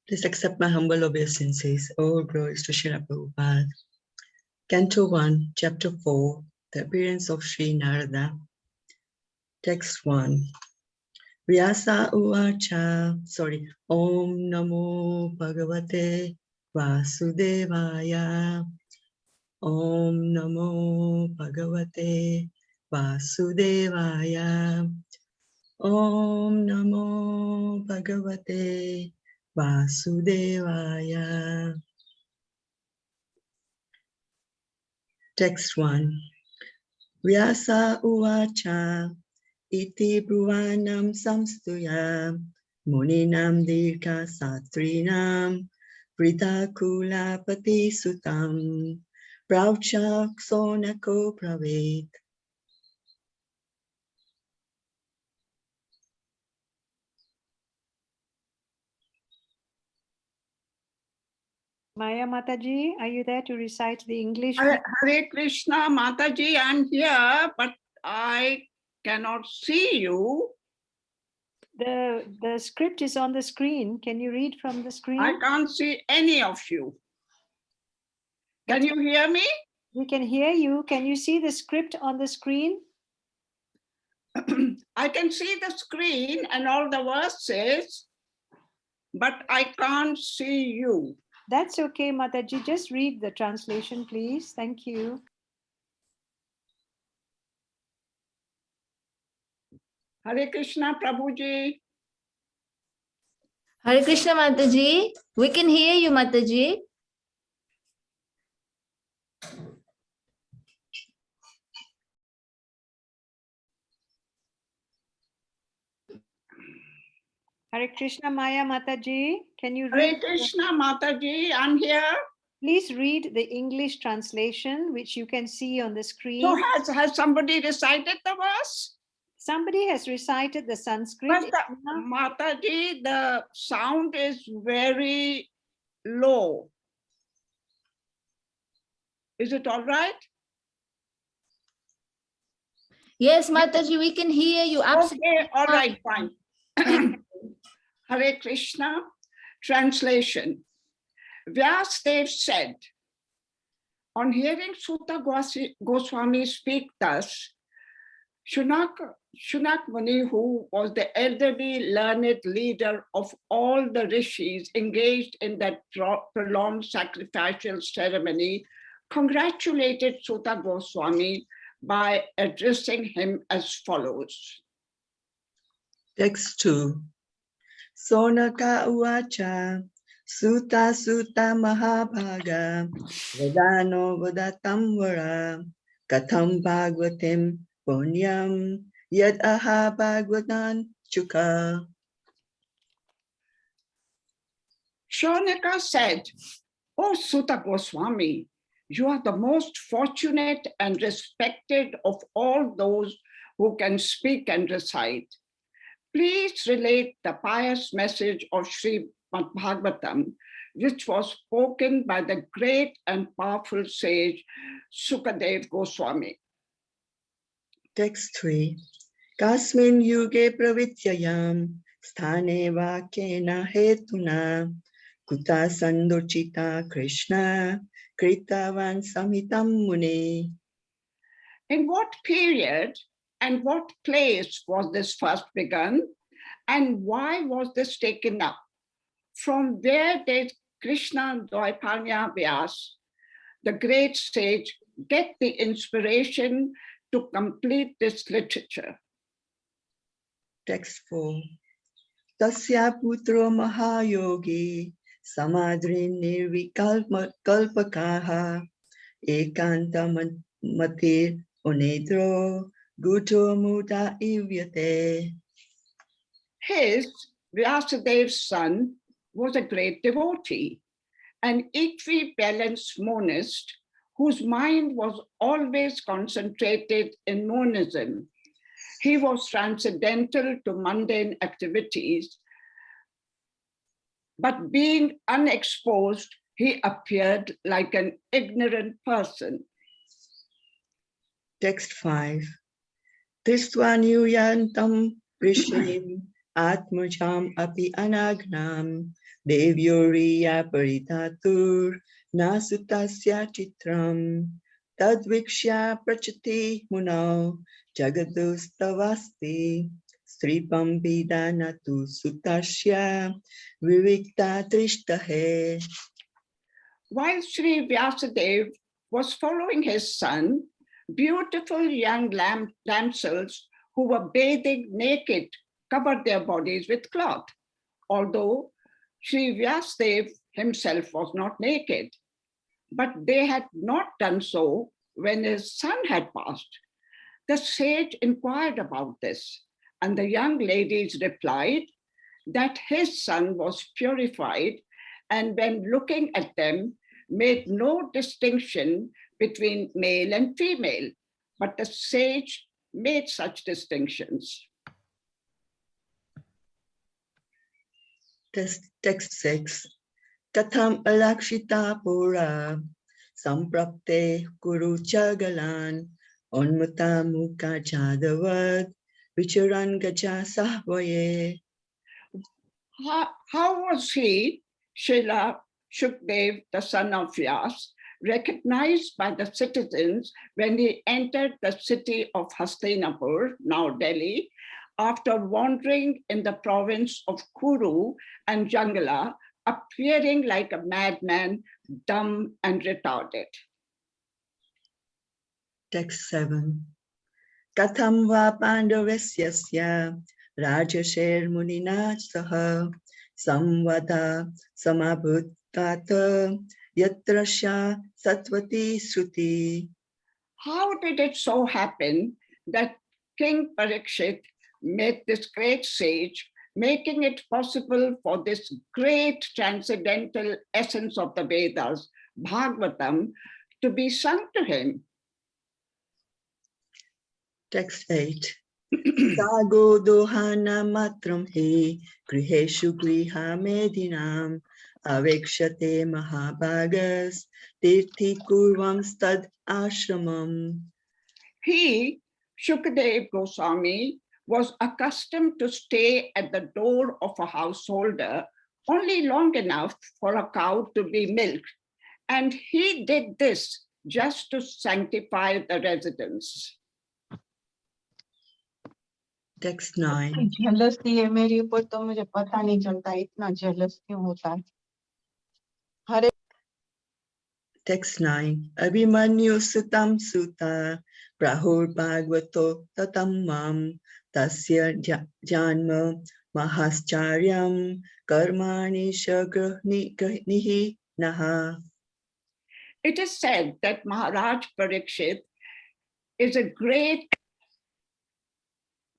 Please accept my humble obeisances. All glories to Srila Prabhupada. Canto 1, Chapter 4, The Appearance of Sri Narada. Text 1. Vyasa Uvacha, Om Namo Bhagavate Vasudevaya. Om Namo Bhagavate Vasudevaya. Om Namo Bhagavate Vasudevaya. Text 1. Vyasa Uvacha Iti Bruvanam Samstuya Muninam Dirka Satrinam Vritakula Pati Sutam Pravchak Sonako Pravet. Maya Mataji, are you there to recite the English? Hare Krishna, Mataji, I'm here, but I cannot see you. The script is on the screen. Can you read from the screen? I can't see any of you. Can you hear me? We can hear you. Can you see the script on the screen? I can see the screen and all the verses, but I can't see you. That's okay, Mataji. Just read the translation, please. Thank you. Hare Krishna, Prabhuji. Hare Krishna, Mataji. We can hear you, Mataji. Hare Krishna, Maya Mataji. Can you read? Hare Krishna, Mataji, I'm here. Please read the English translation, which you can see on the screen. So has somebody recited the verse? Somebody has recited the Sanskrit. But Mataji, the sound is very low. Is it all right? Yes, Mataji, we can hear you. Absolutely. Okay, all right, fine. Hare Krishna. Translation. Vyasadeva said, on hearing Sutta Goswami speak thus, Shunak Muni, who was the elderly learned leader of all the rishis engaged in that prolonged sacrificial ceremony, congratulated Sutta Goswami by addressing him as follows. Text 2. Sonaka Uvacha Sutta Sutta Mahabhaga Vedano Vedatam Vara Katham Bhagavatim Punyam Yad Aha Bhagavatam Chuka. Shaunaka said, "O Sutta Goswami, you are the most fortunate and respected of all those who can speak and recite. Please relate the pious message of Sri Bhagavatam, which was spoken by the great and powerful sage Sukadeva Goswami." Text 3. Kasmin yuge pravityayam sthane vakena hetuna kuta sandochita Krishna kritavan samhitam muni. In what period and what place was this first begun, and why was this taken up? From where did Krishna Dvaipanya Vyas, the great sage, get the inspiration to complete this literature? Text 4. Tasya putro mahayogi samadri nirvikalpakaha ekanta matir unedro guto muta ivyate. His, Vyasadeva's son, was a great devotee, an equally-balanced monist whose mind was always concentrated in monism. He was transcendental to mundane activities, but being unexposed, he appeared like an ignorant person. Text 5. Tistvanyuyantam prishim atmajam api anagnam Devyoriya parithatur nasutasya chitram tadvikshya prachati munau jagadustavasti stripam vidanatu sutasya vivikta trishtahe. While Sri Vyasadeva was following his son, beautiful young damsels who were bathing naked covered their bodies with cloth, although Sri Vyasadeva himself was not naked. But they had not done so when his son had passed. The sage inquired about this, and the young ladies replied that his son was purified, and when looking at them, made no distinction between male and female, but the sage made such distinctions. Text 6. Katham alakshita pura samprapte kuru chagalan onmata mukha chadavad vicharan gacha sahvaye. How was he, Srila Shukdev, the son of Vyas, recognized by the citizens when he entered the city of Hastinapur, now Delhi, after wandering in the province of Kuru and Jangala, appearing like a madman, dumb and retarded? Text 7. Katham va pandavesyasya rajasher munina saha samvada samabhutkata yatrasya satvati sruti. How did it so happen that King Parikshit met this great sage, making it possible for this great transcendental essence of the Vedas, Bhagavatam, to be sung to him? Text 8. Sago dohana matram he griheshu griha medinam avekshate mahabhagas tirthi kurvam stad ashramam. He, Shukadev Goswami, was accustomed to stay at the door of a householder only long enough for a cow to be milked. And he did this just to sanctify the residence. Text 9. Jealousy है मेरे ऊपर तो मुझे पता नहीं चलता इतना jealous क्यों होता है. हरे Text 9. Abhimanyu sutam sutta prahur bhagavato tatamam tasya janma mahascharyam karmani shagrahnihi naha. It is said that Maharaj Parikshit is a great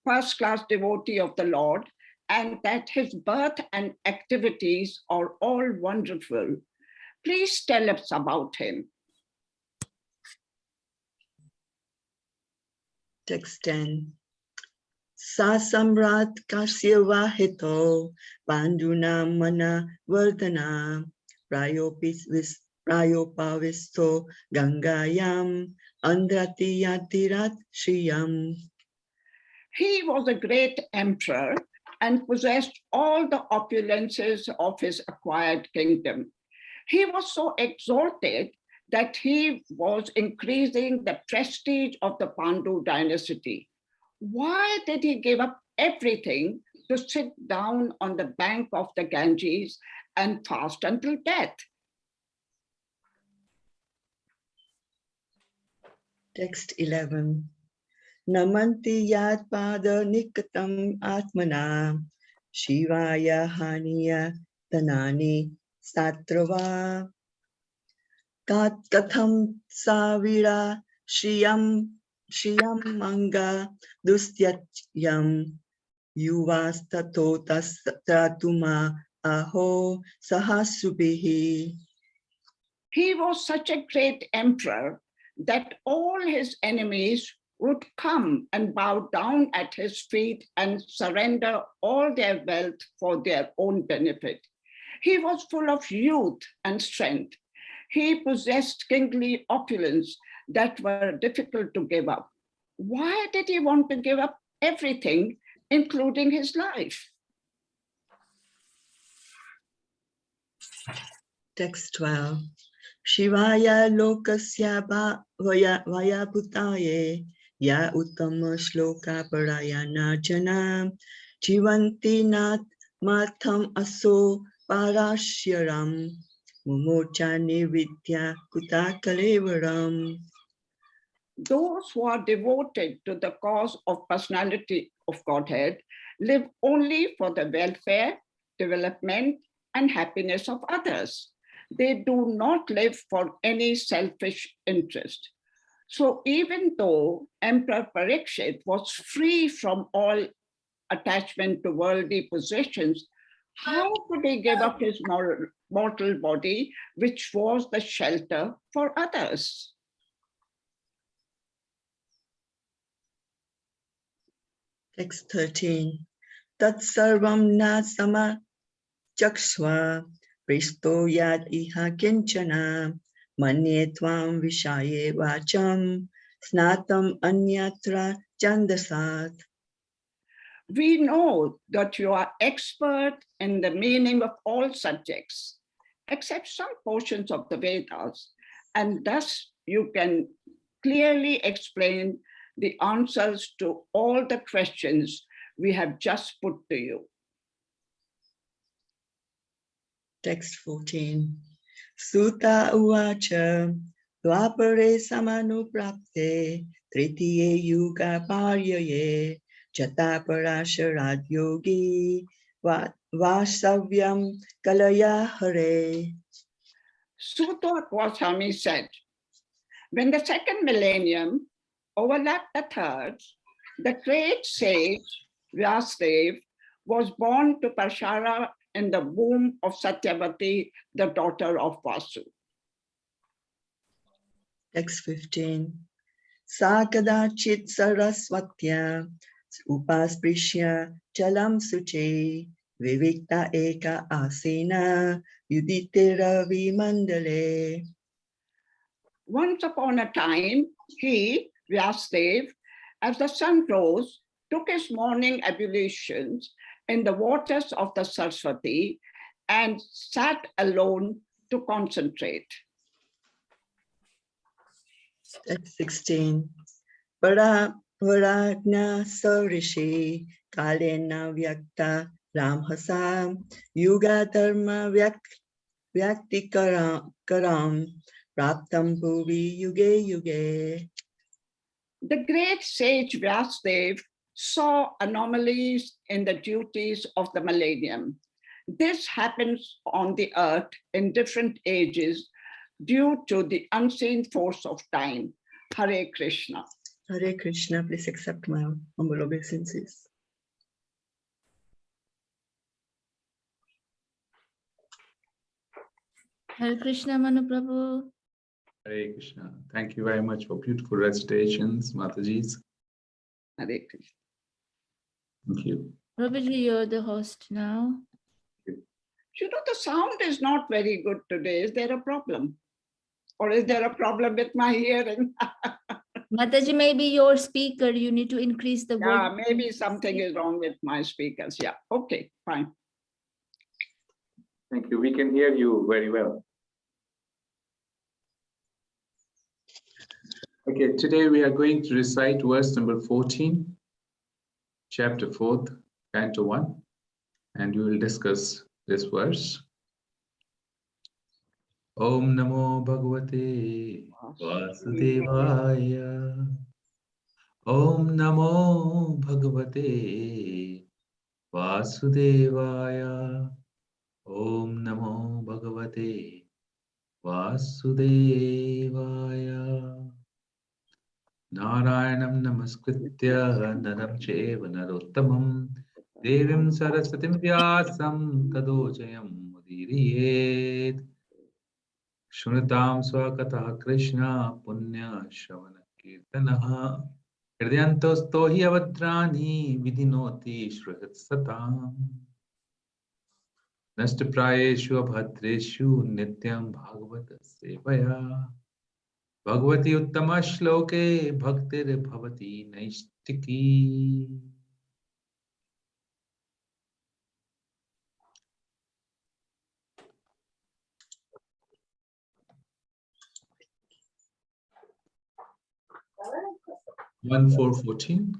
first-class devotee of the Lord, and that his birth and activities are all wonderful. Please tell us about him. Text 10. Sa samrat kasya vahito panduna mana vardhana prayopavisto gangayam andrati yatirat shriyam. He was a great emperor and possessed all the opulences of his acquired kingdom. He was so exalted that he was increasing the prestige of the Pandu dynasty. Why did he give up everything to sit down on the bank of the Ganges and fast until death? Text 11. Namanti yad pada nikatam atmana shivaya haniya tanani satrava katham savira shriyam manga dustyam yuvastato tatuma aho sahasubihi. He was such a great emperor that all his enemies would come and bow down at his feet and surrender all their wealth for their own benefit. He was full of youth and strength. He possessed kingly opulence that were difficult to give up. Why did he want to give up everything, including his life? Text 12. Shivaya lokasya vaya bhutaye ya uttama shloka parayana jana jivanti nat matham aso parashyaram mumurcha nividya kuta kalevaram. Those who are devoted to the cause of personality of Godhead live only for the welfare, development, and happiness of others. They do not live for any selfish interest. So even though Emperor Parikshit was free from all attachment to worldly possessions, how could he give up his mortal body, which was the shelter for others? Text 13. Tat sarvam na sama chakshva pristo yad iha kinchana manye tvam vishaye vacham snatam anyatra chandasat. We know that you are expert in the meaning of all subjects, except some portions of the Vedas, and thus you can clearly explain the answers to all the questions we have just put to you. Text 14. Sutta uvacha dvapare samanuprapte tritiye yuga paryaye jata parasharad yogi vasavyam kalaya hare. Sutta Goswami said, when the second millennium overlapped the third, the great sage Vyasadeva was born to Parshara in the womb of Satyavati, the daughter of Vasu. Text 15. Sa kadachit sarasvatya upasprisya chalam suche vivikta eka asena yudhitira vimandale. Once upon a time, he, Vyasadeva, as the sun rose, took his morning ablutions in the waters of the Saraswati and sat alone to concentrate. Text 16. Paragna Sarishi Kalena Vyakta Ramhasa Yuga Dharma Vyakti Karam Praptam Bhuvi Yuge Yuge. The great sage Vyasadeva saw anomalies in the duties of the millennium. This happens on the earth in different ages due to the unseen force of time. Hare Krishna. Hare Krishna, please accept my humble obeisances. Hare Krishna, Manu Prabhu. Hare Krishna. Thank you very much for beautiful recitations, Matajis. Hare Krishna. Thank you. Prabhuji, you're the host now. You know, the sound is not very good today. Is there a problem? Or is there a problem with my hearing? Mataji, maybe your speaker, you need to increase the Yeah, volume. maybe something is wrong with my speakers. Yeah, okay, fine. Thank you. We can hear you very well. Okay, today we are going to recite verse number 14, chapter 4, canto 1, and we will discuss this verse. Om Namo Bhagavate Vasudevaya. Om Namo Bhagavate Vasudevaya. Om Namo Bhagavate Vasudevaya. Narayanam Namaskritya Naram Cheva Narottamam Devim Saraswatim Vyasam Tadojayam Mudiriyet. Shrunatam Swakatah Krishna Punya Shavana Kirtanaha Hridyantosto hi avadrani vidinoti shruhat satam. Nashtaprayeshu abhadreshu nityam bhagavata sevaya. Bhagavati uttama shloke bhaktir bhavati naistiki. 1:4:14.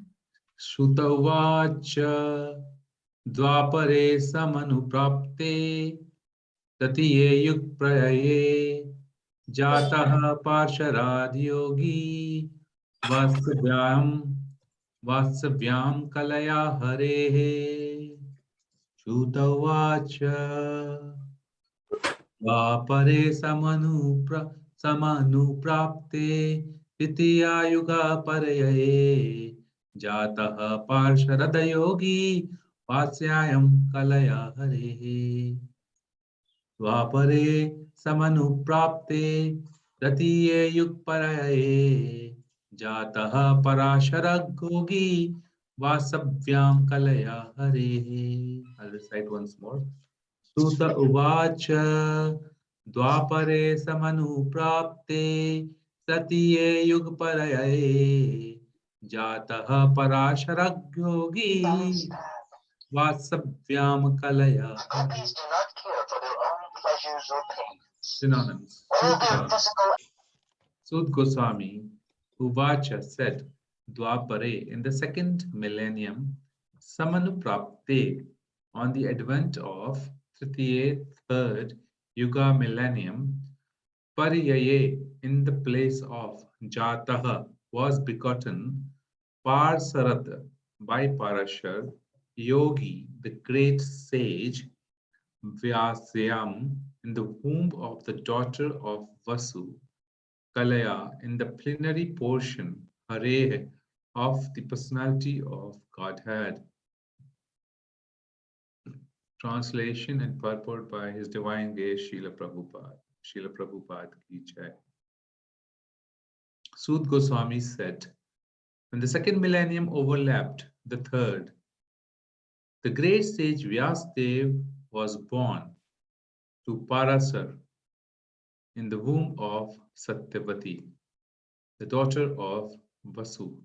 Shruta uvacha dvapare samanuprapte tatiye yug prayaye jataha parsharad yogi vasavyam kalaya harehe. Shruta uvacha Vapare samanuprapte titiya yuga parayaye jataha parsharada yogi vasyayam kalaya harehe. Vapare samanuprapte titiye yug parayaye jataha parasharad yogi vasavyam kalaya harehe. I'll recite once more. Suta uvacha dvapare samanuprapte satiye yugparaye jataha parasharagyogi vasavyam kalaya. Synonyms. Sud Goswami Uvacha said, Dwapare, in the second millennium, Samanuprapte, on the advent of Tritiye, third Yuga millennium, Pariyaye, in the place of Jataha, was begotten, Parsarat, by Parashar, Yogi, the great sage, Vyasadeva, in the womb of the daughter of Vasu, Kalaya, in the plenary portion, Hare, of the personality of Godhead. Translation and purport by His Divine Grace Srila Prabhupada. Srila Prabhupada ki jai. Sud Goswami said, when the second millennium overlapped the third, the great sage Vyasadeva was born to Parasar in the womb of Satyavati, the daughter of Vasu.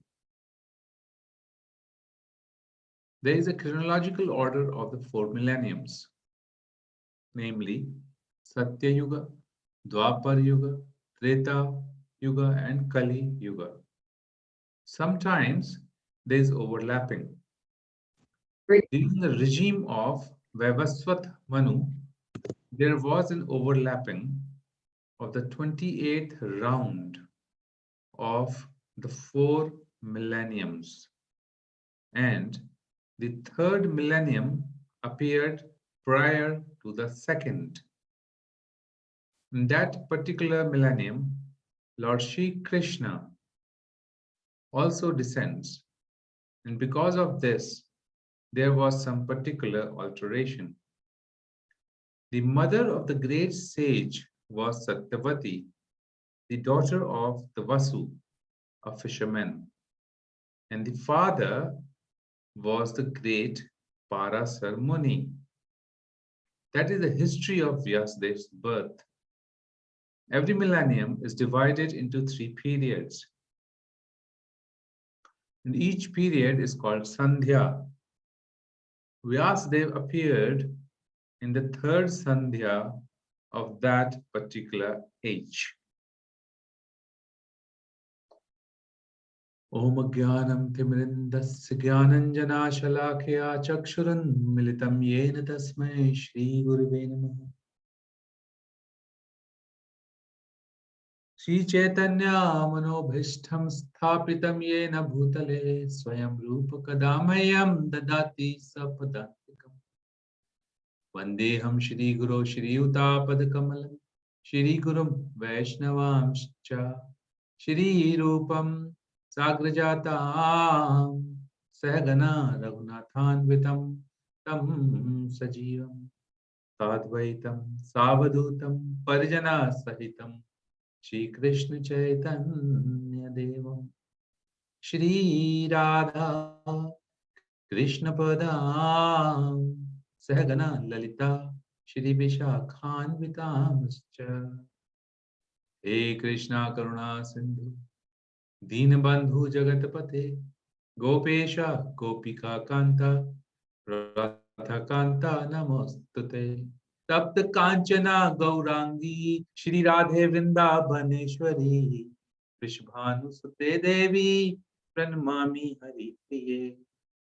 There is a chronological order of the four millenniums, namely Satya Yuga, Dwapar Yuga, Treta Yuga, and Kali Yuga. Sometimes there is overlapping. During the regime of Vaivasvat Manu, there was an overlapping of the 28th round of the four millenniums, and the third millennium appeared prior to the second. In that particular millennium, Lord Shri Krishna also descends, and because of this, there was some particular alteration. The mother of the great sage was Satyavati, the daughter of the Vasu, a fisherman, and the father was the great Parasar Muni. That is the history of Vyasadeva's birth. Every millennium is divided into three periods, and each period is called Sandhya. Vyasadeva appeared in the third Sandhya of that particular age. Om Jnanam Timrindasya Jnananjana Shalakya Chakshuran Militam Yena Tasmai Shri Gurave Namaha. Shri Chaitanya Manobhishtam Sthapitam Yena Bhutale Swayam Rupa Kadamayam Dadati Sapadantikam. Vandeham Shri Guru Shri Utapad Kamalam Shri Gurum Vaishnavamscha Shri Rupam Sagrajatam Sahagana Raghunathanvitam Tam Sajivam Tadvaitam Savadutam Parijana Sahitam Shri Krishna Chaitanya Devam Shri Radha Krishna Padam Sahagana Lalita Shri Vishakhanvitamscha. He Krishna Karuna Sindhu Deenabandhu Jagatapate Gopesha Gopika Kanta Radha Kanta Namostute Tapta Kanchana Gaurangi Shri Radhe Vrindavaneshwari Vishbhanu Sute Devi Pranamami Hari Priye.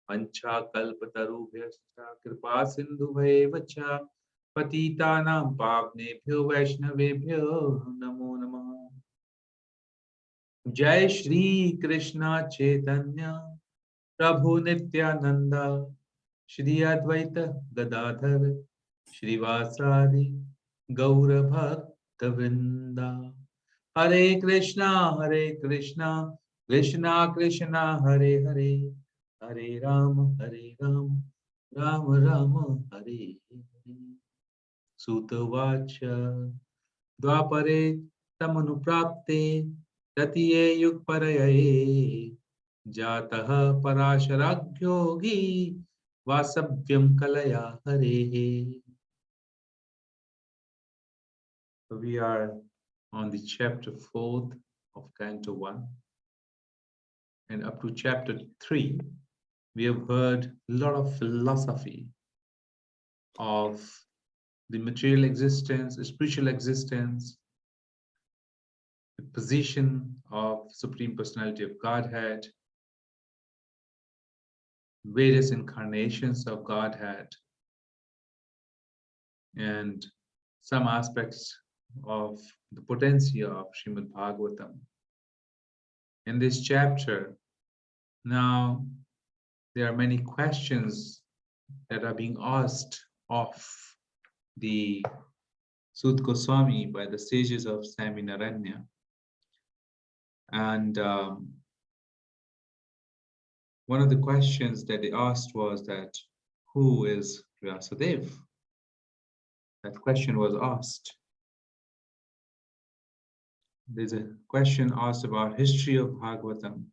Vancha kalpatarubhyascha kripa sindhubheva cha patitanam pavnebhyo vaishnavebhyo namo namah. Jai Shri Krishna Chaitanya Prabhu Nityananda Shri Advaita Gadadhar Shrivasadi Gaura Bhakta Vrinda. Hare Krishna, Krishna Krishna, Hare Hare, Hare Rama, Rama Rama, Hare Hare. Sutta Vacha Dvapare Tamanuprapte Tatiye Yugparayaye Jataha Parasharagyogi Vasabhyam Kalaya Hare. We are on the chapter 4th of Canto 1. And up to chapter 3, we have heard a lot of philosophy of the material existence, spiritual existence, the position of Supreme Personality of Godhead, various incarnations of Godhead, and some aspects of the potency of Srimad Bhagavatam. In this chapter, now there are many questions that are being asked of the Sut Goswami by the sages of Saminaranya. And one of the questions that they asked was that, who is Vyasadeva? That question was asked. There's a question asked about history of Bhagavatam.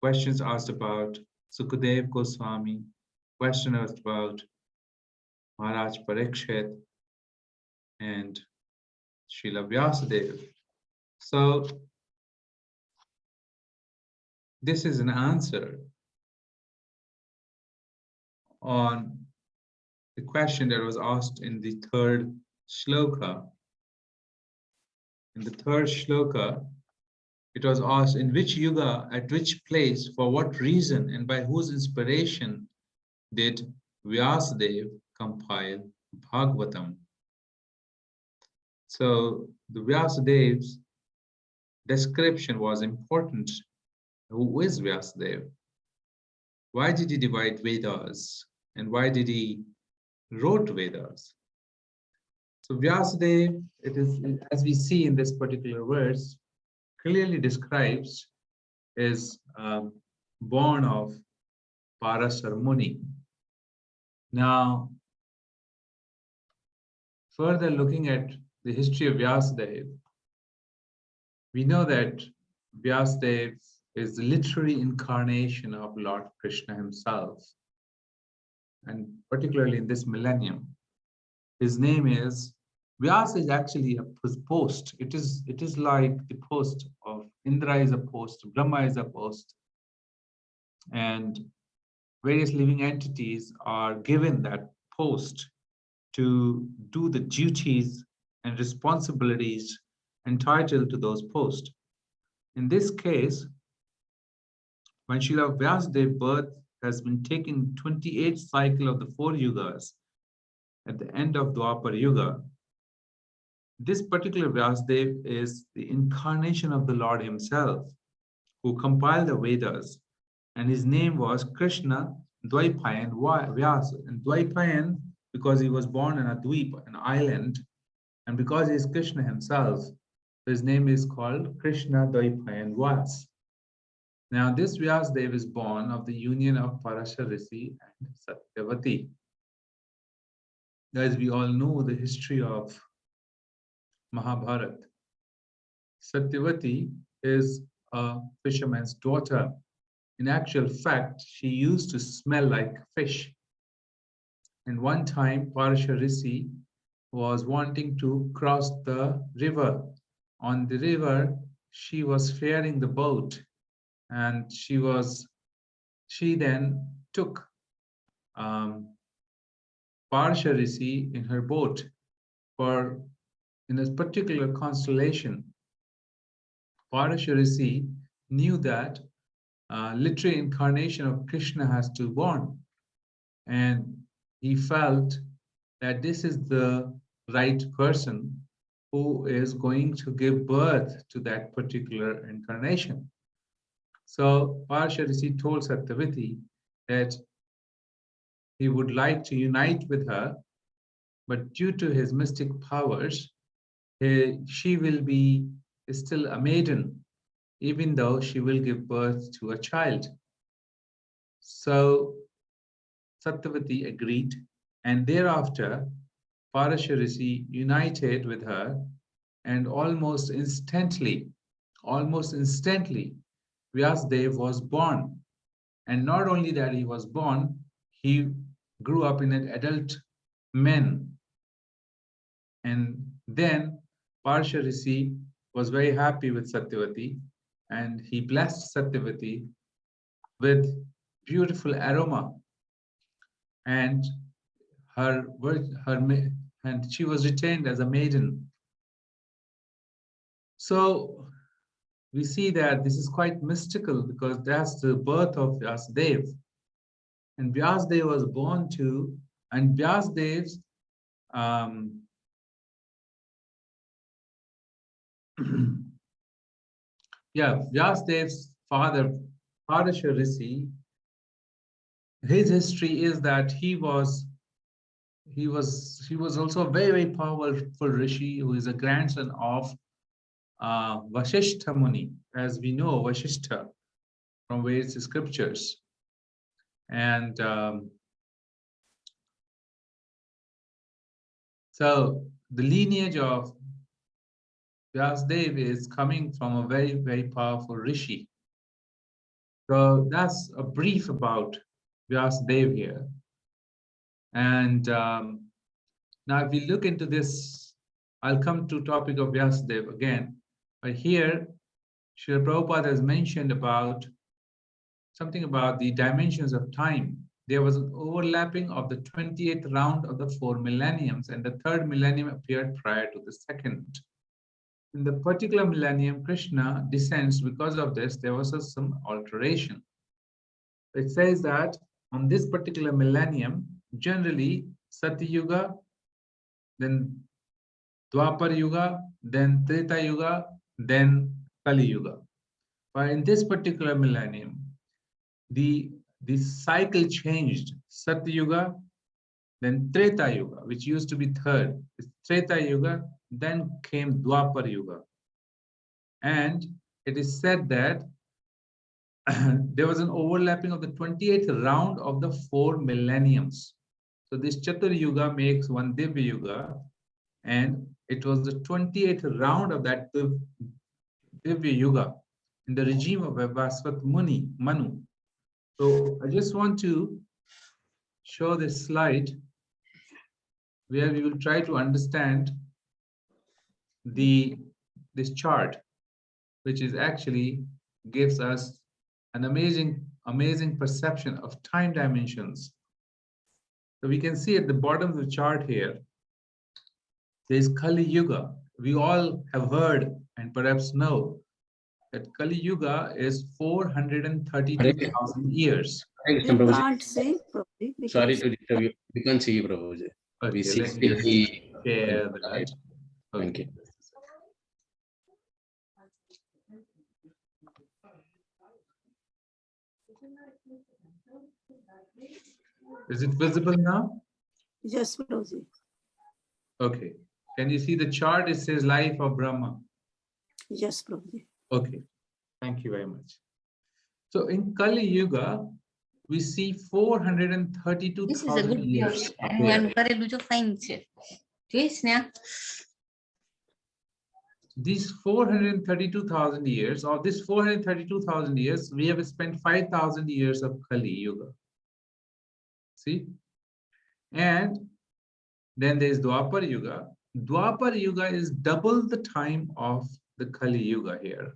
Questions asked about Sukadeva Goswami. Question asked about Maharaj Parikshit and Srila Vyasadeva. So this is an answer on the question that was asked in the third shloka. In the third shloka, it was asked, in which yuga, at which place, for what reason, and by whose inspiration did Vyasadeva compile Bhagavatam? So the Vyasadev's description was important. Who is Vyasadeva? Why did he divide Vedas? And why did he wrote Vedas? So Vyasadeva, it is, as we see in this particular verse, clearly describes is born of Parasar Muni. Now, further looking at the history of Vyasadeva, we know that Vyasadeva is the literary incarnation of Lord Krishna himself. And particularly in this millennium, his name is Vyasa is actually a post. It is like the post of Indra is a post, Brahma is a post, and various living entities are given that post to do the duties and responsibilities entitled to those posts. In this case, when Srila Vyasadeva's birth has been taken 28th cycle of the 4 yugas at the end of Dwapar Yuga, this particular Vyasadeva is the incarnation of the Lord himself, who compiled the Vedas, and his name was Krishna Dvaipayan Vyasa. And Dvaipayan, because he was born in a Dweep, an island, and because he is Krishna himself, his name is called Krishna Dvaipayan Vyasa. Now, this Vyasadeva is born of the union of Parashar Rishi and Satyavati. As we all know the history of Mahabharata, Satyavati is a fisherman's daughter. In actual fact, she used to smell like fish. And one time, Parashar Rishi was wanting to cross the river. On the river, she was ferrying the boat, and she then took Parashar Rishi in her boat in a particular constellation. Parashar Rishi knew that literary incarnation of Krishna has to be born. And he felt that this is the right person who is going to give birth to that particular incarnation. So Parsha Rishi told Satyavati that he would like to unite with her, but due to his mystic powers, she will be still a maiden, even though she will give birth to a child. So Satyavati agreed, and thereafter Parasha Rishi united with her, and almost instantly, Vyasadeva was born. And not only that he was born, he grew up in an adult man. And then Parsha Rishi was very happy with Satyavati, and he blessed Satyavati with beautiful aroma, and and she was retained as a maiden. So we see that this is quite mystical, because that's the birth of Vyasadeva. And Vyasadeva was born to, and Vyasadev's Vyasadev's father, Parasha Rishi, his history is that he was also a very, very powerful rishi who is a grandson of Vasishtha Muni, as we know Vasishtha from various scriptures. And so the lineage of Vyasadeva is coming from a very, very powerful rishi. So that's a brief about Vyasadeva here. And now if we look into this, I'll come to topic of Vyasadeva again. But here, Srila Prabhupada has mentioned about something about the dimensions of time. There was an overlapping of the 28th round of the 4 millenniums, and the third millennium appeared prior to the second. In the particular millennium, Krishna descends. Because of this, there was some alteration. It says that on this particular millennium, generally Satya Yuga, then Dwapar Yuga, then Treta Yuga, then Kali Yuga. But in this particular millennium, the cycle changed. Satya Yuga, then Treta Yuga, which used to be third. Treta Yuga, then came Dwapar Yuga. And it is said that there was an overlapping of the 28th round of the 4 millenniums. So this Chatur Yuga makes one Divya Yuga, and it was the 28th round of that Divya Yuga in the regime of Vyasadeva Manu. So I just want to show this slide where we will try to understand this chart, which is actually gives us an amazing perception of time dimensions. So we can see at the bottom of the chart here, there is Kali Yuga. We all have heard and perhaps know that Kali Yuga is 432,000 years. We can't see, Prabhuji. Sorry to disturb you. We can't see you, Prabhuji. Okay, We see let me just the share the light. Thank you. Is it visible now? Yes, Prabhuji. Okay. Can you see the chart? It says life of Brahma. Yes, Prabhuji. Okay. Thank you very much. So in Kali Yuga, we see 432,000 years appear. These 432,000 years, of this 432,000 years, we have spent 5,000 years of Kali Yuga. See? And then there is Dwapar Yuga. Dwapar Yuga is double the time of the Kali Yuga here,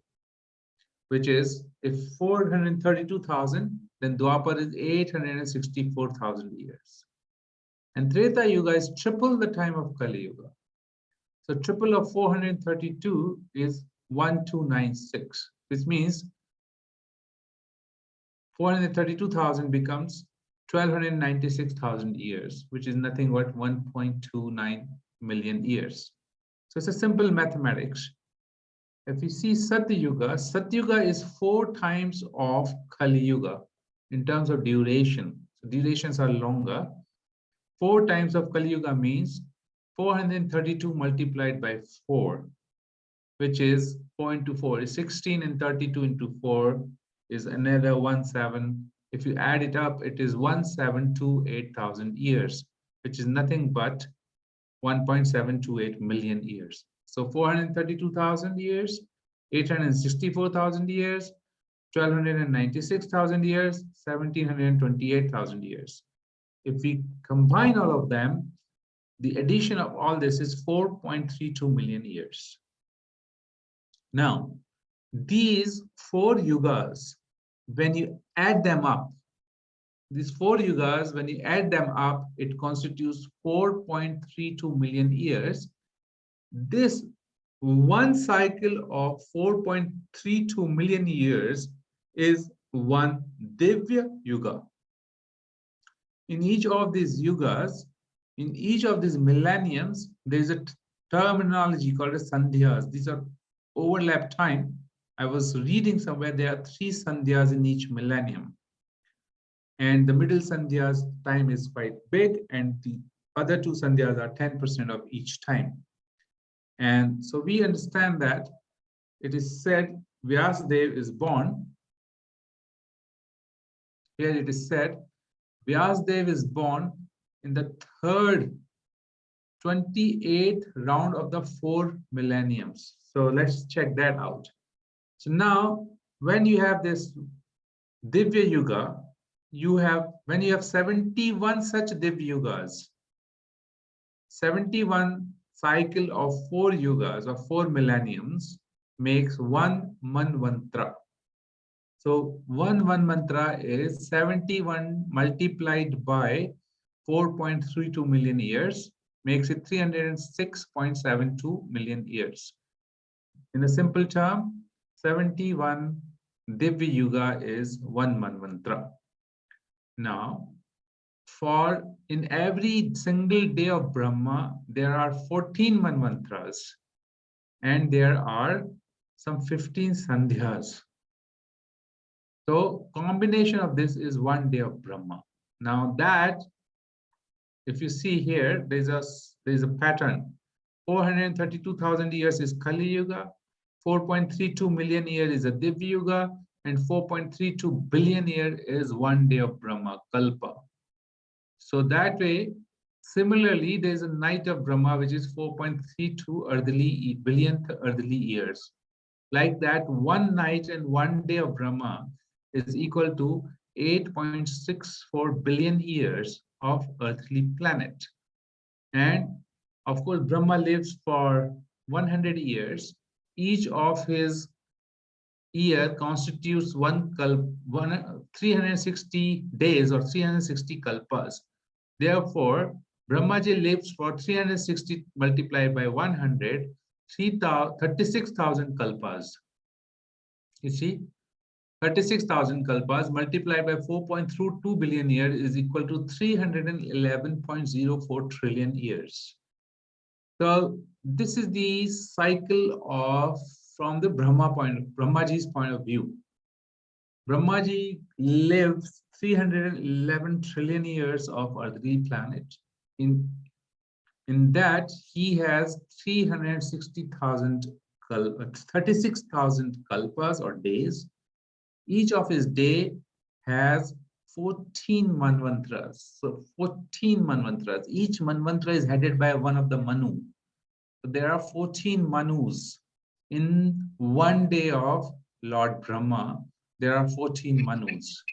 which is if 432,000, then Dwapar is 864,000 years. And Treta Yuga is triple the time of Kali Yuga. So triple of 432 is 1296, which means 432,000 becomes 1,296,000 years, which is nothing but 1.29 million years. So it's a simple mathematics. If you see Satyuga, Satyuga is 4 times of Kali Yuga in terms of duration. So durations are longer. 4 times of Kali Yuga means 432 multiplied by 4, which is 4 into 4 is 16, and 32 into 4 is another 17. If you add it up, it is 1,728,000 years, which is nothing but 1.728 million years. So 432,000 years, 864,000 years, 1,296,000 years, 1,728,000 years. If we combine all of them, the addition of all this is 4.32 million years. Now, these 4 yugas, when you add them up, these 4 yugas, when you add them up, it constitutes 4.32 million years. This one cycle of 4.32 million years is one Divya Yuga. In each of these yugas, in each of these millenniums, there is a terminology called as sandhyas. These are overlap time. I was reading somewhere there are 3 sandhyas in each millennium. And the middle sandhya's time is quite big, and the other 2 sandhyas are 10% of each time. And so we understand that it is said Vyasadeva is born. Here it is said Vyasadeva is born in the 3rd 28th round of the 4 millenniums. So let's check that out. So now, when you have this Divya Yuga, when you have 71 such Divya Yugas, 71 cycle of 4 yugas or 4 millenniums makes 1 manvantara. So 1 manvantara is 71 multiplied by 4.32 million years, makes it 306.72 million years. In a simple term, 71 Divya Yuga is 1 manvantara. Now, in every single day of Brahma, there are 14 manvantras, and there are some 15 sandhyas. So combination of this is 1 day of Brahma. Now that, if you see here, there's a pattern. 432,000 years is Kali Yuga, 4.32 million years is a Divya Yuga, and 4.32 billion years is 1 day of Brahma, Kalpa. So that way, similarly, there is a night of Brahma, which is 4.32 billionth earthly years. Like that, 1 night and 1 day of Brahma is equal to 8.64 billion years of earthly planet. And of course, Brahma lives for 100 years. Each of his year constitutes 360 days or 360 kalpas. Therefore, Brahmaji lives for 360 multiplied by 100, 36,000 kalpas. You see, 36,000 kalpas multiplied by 4.32 billion years is equal to 311.04 trillion years. So this is the cycle from the Brahmaji's point of view. Brahmaji lives 311 trillion years of earthly planet. In that, he has 36,000 kalpas or days. Each of his day has 14 manvantras. So 14 manvantras. Each manvantara is headed by one of the Manu. So there are 14 Manus. In 1 day of Lord Brahma, there are 14 Manus.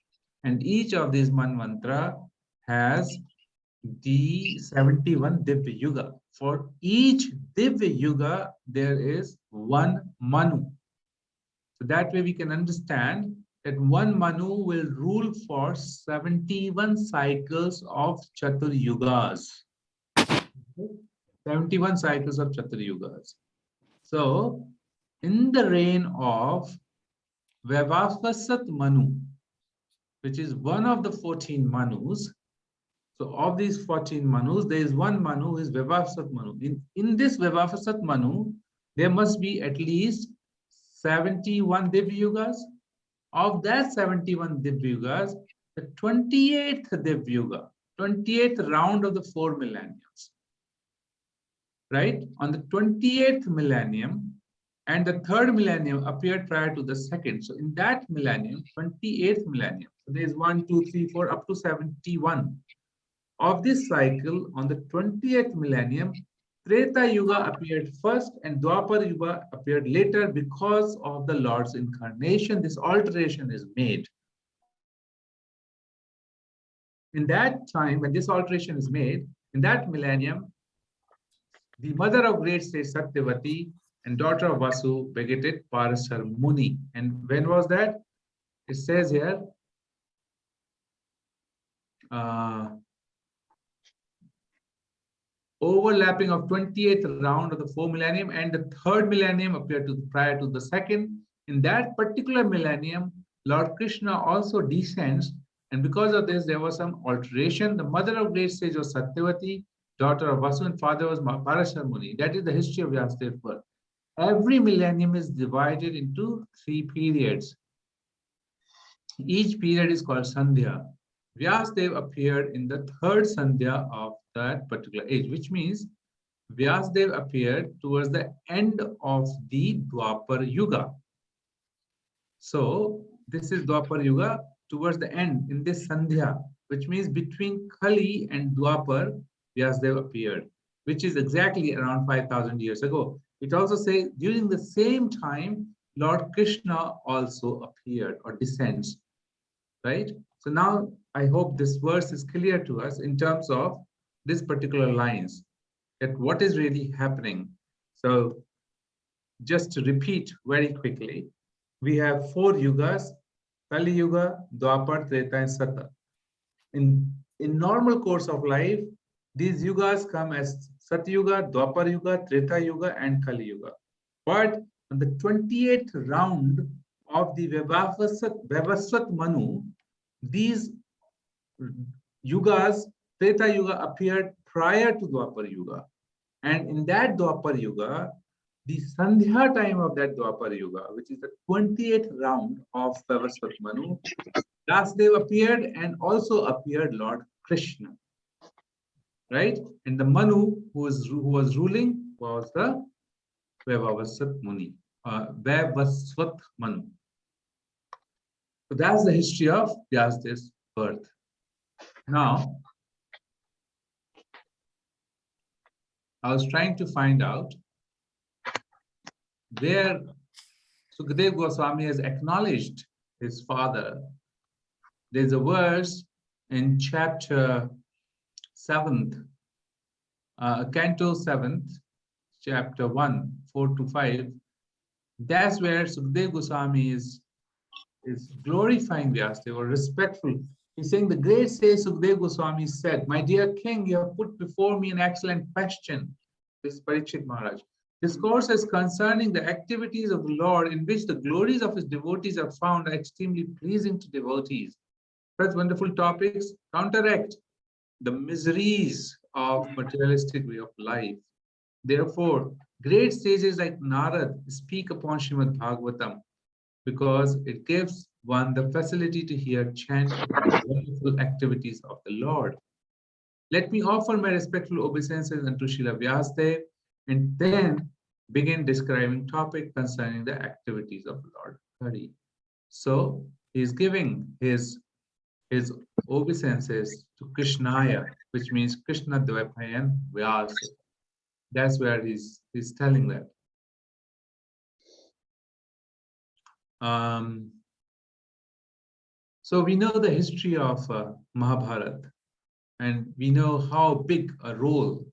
And each of these manvantara has the 71 Divya Yuga. For each Divya Yuga, there is 1 Manu. So that way we can understand that 1 Manu will rule for 71 cycles of Chatur Yugas. 71 cycles of Chatur Yugas. So, in the reign of Vyasadeva Manu, which is one of the 14 Manus. So of these 14 Manus, there is one Manu who is Vyavasat Manu. In this Vyavasat Manu, there must be at least 71 Divya Yugas. Of that 71 Divya Yugas, the 28th Divya Yuga, 28th round of the 4 millenniums, right? On the 28th millennium, and the 3rd millennium appeared prior to the 2nd. So in that millennium, 28th millennium, so there is 1, 2, 3, 4, up to 71. Of this cycle, on the 20th millennium, Treta Yuga appeared first and Dwapar Yuga appeared later because of the Lord's incarnation. This alteration is made. In that time, when this alteration is made, in that millennium, the mother of great sage Satyavati and daughter of Vasu begetted Parasar Muni. And when was that? It says here, overlapping of 28th round of the 4 millennium and the 3rd millennium appeared prior to the 2nd. In that particular millennium, Lord Krishna also descends, and because of this, there was some alteration. The mother of great sage was Satyavati, daughter of Vasu, and father was Parashar Muni. That is the history of Vyasadeva's birth. Every millennium is divided into 3 periods. Each period is called Sandhya. Vyasadeva appeared in the 3rd Sandhya of that particular age, which means Vyasadeva appeared towards the end of the Dwapar Yuga. So this is Dwapar Yuga towards the end in this Sandhya, which means between Kali and Dwapar, Vyasadeva appeared, which is exactly around 5,000 years ago. It also says during the same time, Lord Krishna also appeared or descends, right? So now I hope this verse is clear to us in terms of this particular lines, that what is really happening. So just to repeat very quickly, we have 4 yugas: Kali Yuga, Dwapar, Treta, and Sata. In normal course of life, these yugas come as Sat Yuga, Dwapar Yuga, Treta Yuga, and Kali Yuga. But on the 28th round of the Vyavasat Manu, these yugas, Treta Yuga appeared prior to Dwapar Yuga. And in that Dwapar Yuga, the Sandhya time of that Dwapar Yuga, which is the 28th round of Vyavasat Manu, Vyasadeva appeared and also appeared Lord Krishna, right? And the Manu who was ruling was the Vyavasat Muni, Vyavasvat Manu. So that's the history of Vyasadeva's birth. Now, I was trying to find out where Sukadeva Goswami has acknowledged his father. There's a verse in chapter 7th, canto 7th, chapter 1, 4 to 5. That's where Sukadeva Goswami is glorifying Vyasadeva, or respectful. He's saying, the great sage Sukadeva Goswami said, "My dear king, you have put before me an excellent question." This is Parikshit Maharaj. Discourses concerning the activities of the Lord, in which the glories of his devotees are found, are extremely pleasing to devotees. Such wonderful topics counteract the miseries of materialistic way of life. Therefore, great sages like Narad speak upon Srimad Bhagavatam, because it gives one the facility to hear chant about the wonderful activities of the Lord. Let me offer my respectful obeisances unto Srila Vyasadeva, and then begin describing topic concerning the activities of Lord Hari. So he is giving his obeisances to Krishnaya, which means Krishna Dvaipayan Vyasa. That's where he's telling that. So we know the history of Mahabharata, and we know how big a role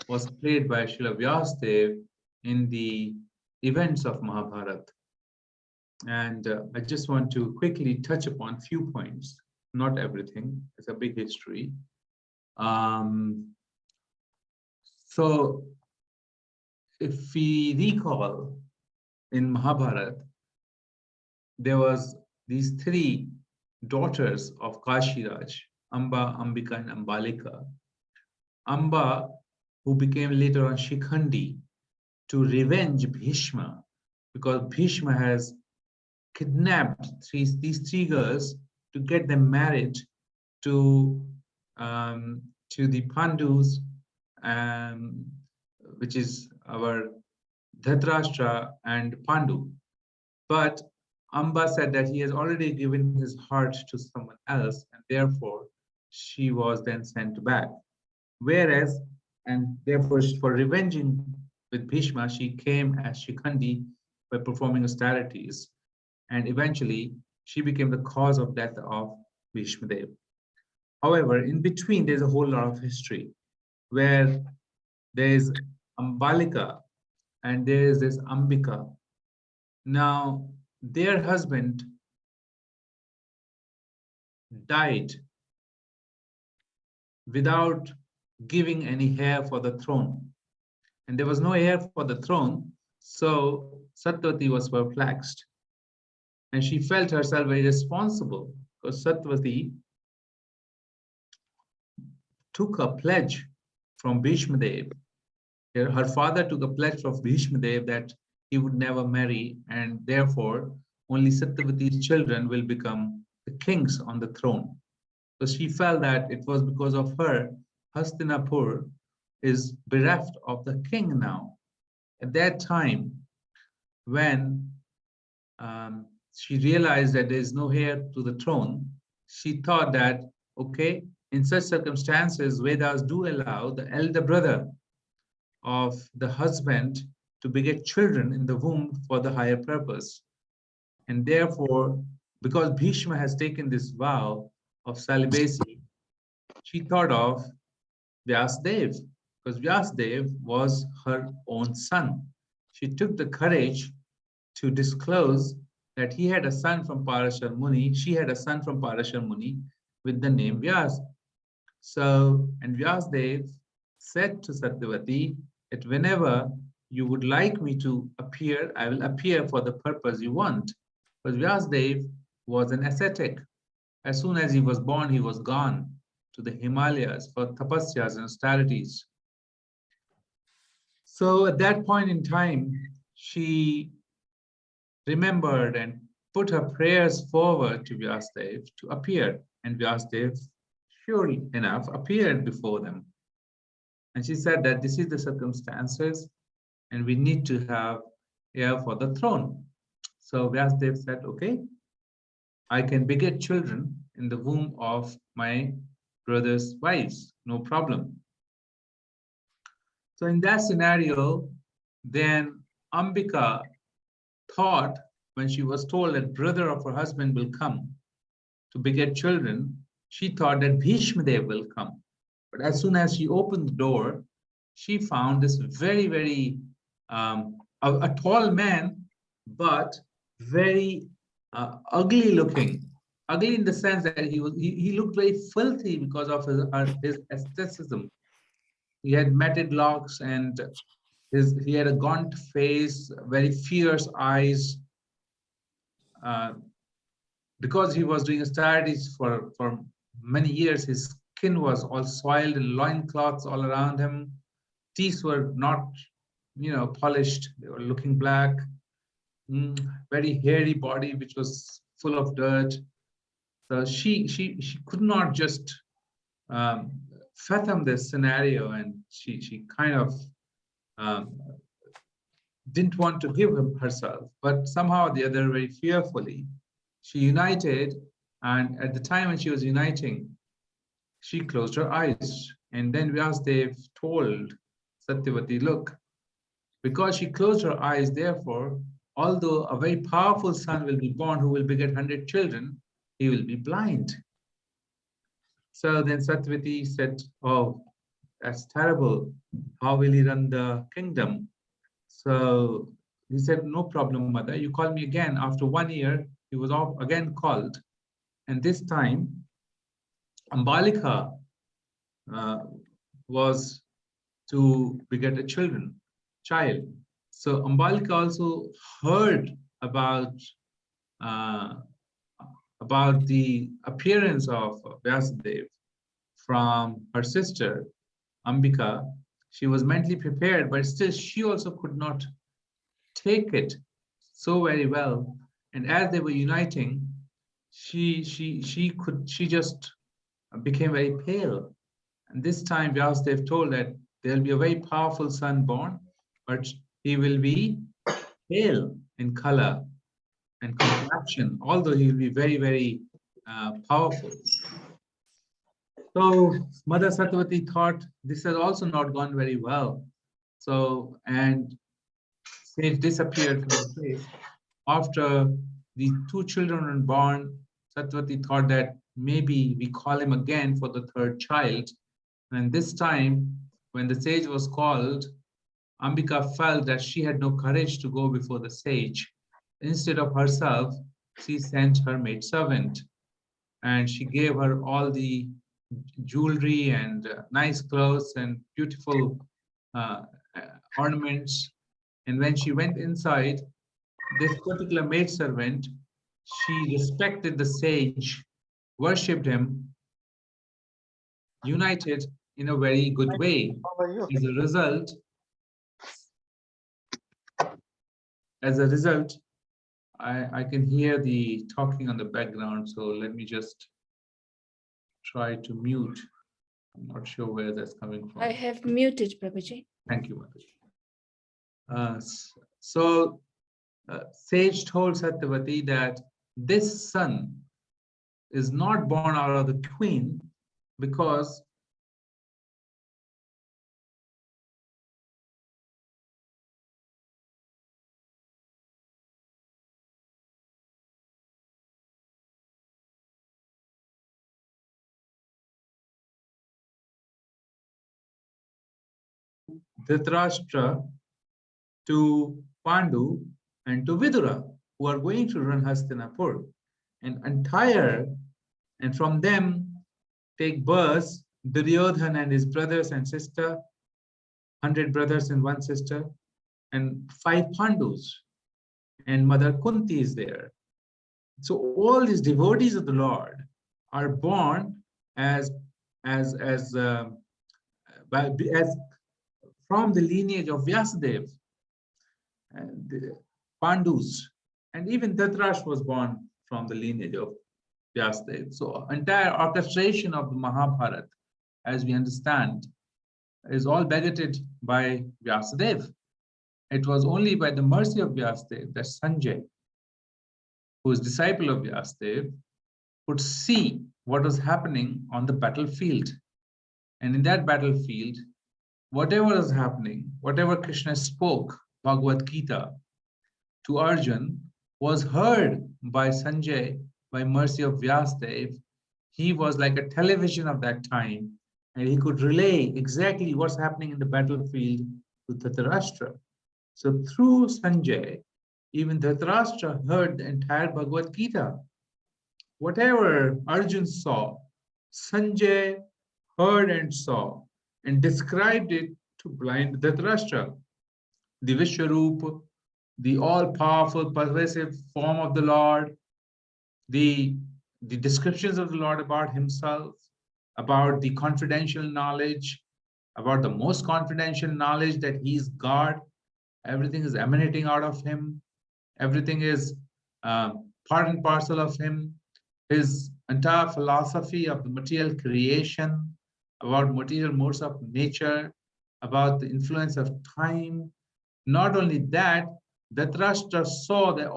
was played by Srila Vyasadeva in the events of Mahabharata. And I just want to quickly touch upon a few points, not everything. It's a big history. So if we recall, in Mahabharata, there was these 3 daughters of Kashiraj, Amba, Ambika, and Ambalika. Amba, who became later on Shikhandi, to revenge Bhishma, because Bhishma has kidnapped these three girls to get them married to the Pandus, which is our Dhritarashtra and Pandu. But Amba said that he has already given his heart to someone else, and therefore she was then sent back. Whereas, and therefore for revenging with Bhishma, she came as Shikhandi by performing austerities, and eventually she became the cause of death of Bhishma Dev. However, in between there's a whole lot of history where there's Ambalika and there's this Ambika. Now, their husband died without giving any heir for the throne. And there was no heir for the throne, so Satyavati was perplexed. And she felt herself very responsible because Satyavati took a pledge from Bhishma Dev. Her father took a pledge from Bhishma Dev that he would never marry, and therefore only Satyavati's children will become the kings on the throne. So she felt that it was because of her, Hastinapur is bereft of the king now. At that time, when she realized that there is no heir to the throne, she thought that, okay, in such circumstances, Vedas do allow the elder brother of the husband to beget children in the womb for the higher purpose. And therefore, because Bhishma has taken this vow of celibacy, she thought of Vyasadeva, because Vyasadeva was her own son. She took the courage to disclose that he had a son from Parashar Muni, she had a son from Parashar Muni with the name Vyas. So, and Vyasadeva said to Satyavati that whenever you would like me to appear, I will appear for the purpose you want. Because Vyasadeva was an ascetic. As soon as he was born, he was gone to the Himalayas for tapasyas and austerities. So at that point in time, she remembered and put her prayers forward to Vyasadeva to appear. And Vyasadeva, surely enough, appeared before them. And she said that this is the circumstances and we need to have heir for the throne. So Vyasadeva said, okay, I can beget children in the womb of my brother's wives, no problem. So in that scenario, then Ambika thought, when she was told that brother of her husband will come to beget children, she thought that Bhishma Dev will come. But as soon as she opened the door, she found this very, very, a tall man, but very ugly looking. Ugly in the sense that he looked very filthy because of his aestheticism. He had matted locks and he had a gaunt face, very fierce eyes. Because he was doing austerities for many years, his skin was all soiled and loincloths all around him. Teeth were not, polished. They were looking black. Very hairy body, which was full of dirt. So she could not just fathom this scenario, and she kind of didn't want to give him herself, but somehow or the other, very fearfully, she united. And at the time when she was uniting, she closed her eyes. And then Vyasadeva told Satyavati, look, because she closed her eyes, therefore, although a very powerful son will be born who will beget 100 children, he will be blind. So then Satyavati said, oh, that's terrible. How will he run the kingdom? So he said, no problem, mother. You call me again. After 1 year, he was again called. And this time, Ambalika was to beget a child. So Ambalika also heard about about the appearance of Vyasadeva from her sister Ambika. She was mentally prepared, but still she also could not take it so very well. And as they were uniting, she just became very pale. And this time Vyasadeva told that there will be a very powerful son born, but he will be pale in color and complexion, although he will be very, very powerful. So Mother Satyavati thought this has also not gone very well. So, and sage disappeared from the place. After the two children were born, Satyavati thought that maybe we call him again for the third child. And this time, when the sage was called, Ambika felt that she had no courage to go before the sage. Instead of herself, she sent her maidservant, and she gave her all the jewelry and nice clothes and beautiful ornaments. And when she went inside, this particular maidservant, she respected the sage, worshipped him, united in a very good way. As a result, I can hear the talking on the background, so let me just try to mute. I'm not sure where that's coming from. I have muted, Prabhuji. Thank you, Mataji. Sage told Satyavati that this son is not born out of the queen because Dhritarashtra to Pandu and to Vidura, who are going to run Hastinapur, and from them take birth Duryodhana and his brothers and sister, 100 brothers and 1 sister, and 5 Pandus, and Mother Kunti is there. So all these devotees of the Lord are born as from the lineage of Vyasadeva and the Pandus, and even Dhritarashtra was born from the lineage of Vyasadeva. So entire orchestration of the Mahabharata, as we understand, is all begetted by Vyasadeva. It was only by the mercy of Vyasadeva that Sanjay, who is disciple of Vyasadeva, could see what was happening on the battlefield. And in that battlefield, whatever was happening, whatever Krishna spoke, Bhagavad Gita, to Arjun, was heard by Sanjay by mercy of Vyasadeva. He was like a television of that time, and he could relay exactly what's happening in the battlefield to Dhritarashtra. So through Sanjay, even Dhritarashtra heard the entire Bhagavad Gita. Whatever Arjun saw, Sanjay heard and saw and described it to blind Dhritarashtra. The Vishwarupa, the all-powerful, pervasive form of the Lord, the descriptions of the Lord about himself, about the confidential knowledge, about the most confidential knowledge that he is God. Everything is emanating out of him. Everything is part and parcel of him. His entire philosophy of the material creation, about material modes of nature, about the influence of time. Not only that, Dhritarashtra saw that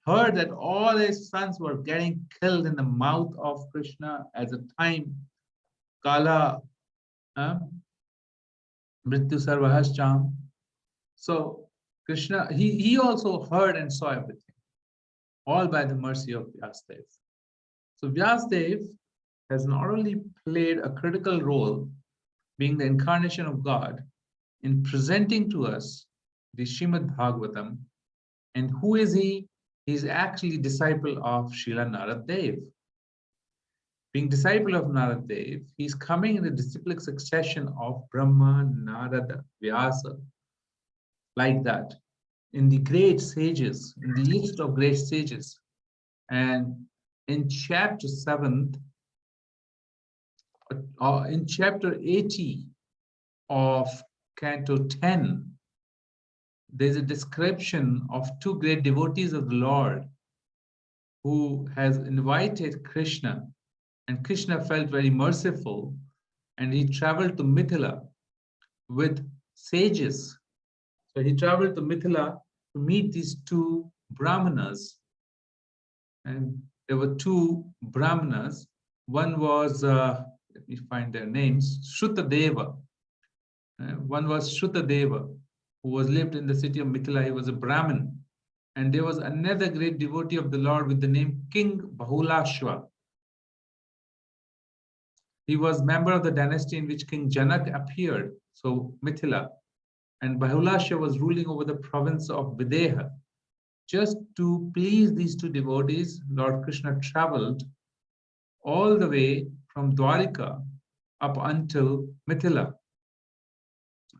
heard that all his sons were getting killed in the mouth of Krishna at the time. Kala, Mrityu Sarvahascham. So Krishna, he also heard and saw everything, all by the mercy of Vyasadeva. So Vyasadeva has not only played a critical role, being the incarnation of God, in presenting to us the Srimad Bhagavatam. And who is he? He's actually disciple of Srila Narad Dev. Being disciple of Narad Dev, he's coming in the disciplic succession of Brahma, Narada, Vyasa, like that, in the great sages, in the list of great sages. And in chapter 7th, in chapter 80 of Canto 10, there's a description of two great devotees of the Lord who has invited Krishna, and Krishna felt very merciful, and he traveled to Mithila with sages. So he traveled to Mithila to meet these two Brahmanas, and there were two Brahmanas. One was, let me find their names, Shrutadeva. One was Shrutadeva, who was lived in the city of Mithila. He was a Brahmin. And there was another great devotee of the Lord with the name King Bahulashva. He was member of the dynasty in which King Janak appeared, so Mithila. And Bahulashva was ruling over the province of Videha. Just to please these two devotees, Lord Krishna traveled all the way from Dwarika up until Mithila.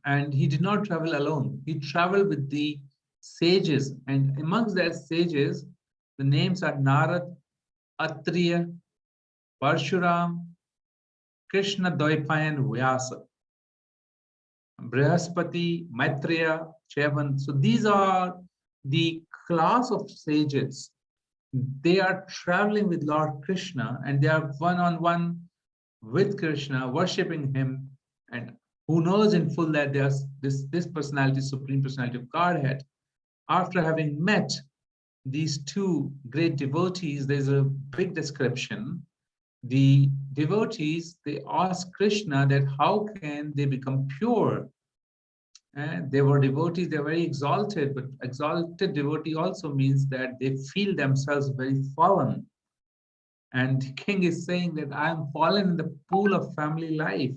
And he did not travel alone. He traveled with the sages, and amongst their sages, the names are Narad, Atriya, Parshuram, Krishna Dvaipayan Vyasa, Brihaspati, Maitreya, Chevan. So these are the class of sages. They are traveling with Lord Krishna, and they are one-on-one with Krishna, worshipping him. And who knows in full that there's this personality, Supreme Personality of Godhead. After having met these two great devotees, there's a big description. The devotees, they ask Krishna that how can they become pure? And they were devotees, they're very exalted, but exalted devotee also means that they feel themselves very fallen. And the king is saying that I am fallen in the pool of family life.